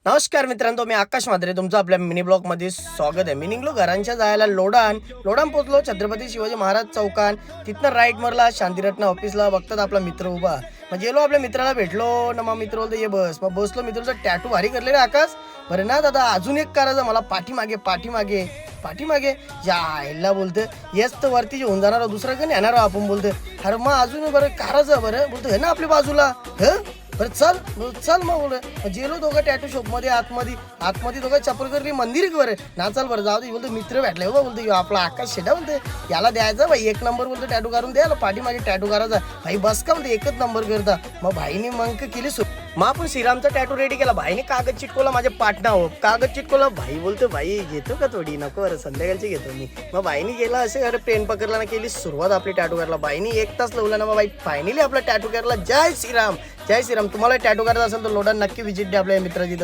नमस्कार मित्रांनो, मी आकाश म्हात्रे तुमचं आपल्या मिनी ब्लॉग मध्ये स्वागत आहे. मी निघलो घरांच्या जायला लोडान पोचलो छत्रपती शिवाजी महाराज चौकान. तिथनं राईट मारला शांतिरत्न ऑफिसला. बघतात आपला मित्र उभा. मग गेलो आपल्या मित्राला भेटलो ना. मग मित्र बोलतो ये बस. मग बसलो. मित्राचा टॅटू भारी करले रे आकाश. बरं ना दादा, अजून एक करायचं मला. पाठीमागे या आईला बोलतं येस तर वरती होऊन जाणार, दुसरं काही येणार आपण. बोलतं अरे मग अजून बरं करायचं. बरं बोलतो हे ना आपल्या बाजूला. बरं चल मग बोल. गेलो दोघं टॅटू शॉप मध्ये. आतमध्ये दोघं चप्पल करली मंदिर बरं ना. चल बरं जाऊ दे. बोलतो मित्र भेटले हो. बोलतो आपला आकाश शेटा. बोलते याला द्यायचा भाई 1 नंबर. बोलतो टॅटू करून द्यायला पाठीमागे टॅटू करायचा भाई. बस का बोलते 1च नंबर करता. मग भाईने मग केली मग आपण श्रीरामचा टॅटू रेडी केला. भाईने कागद चिटकवला माझ्या पाटणावर. कागद चिटकवला. भाई बोलतो भाई घेतो का थोडी. नको बरं संध्याकाळची घेतो मी. मग भाईने गेला असे अरे पेन पकडला ना. केली सुरुवात आपली टॅटू करायला. भाईने 1 तास लावला ना. मग भाई फायनली आपला टॅटू करायला. जय श्रीराम. तुम्हाला टॅटू करायचा असेल तर लोडा नक्की व्हिजिट द्या आपल्या मित्राची.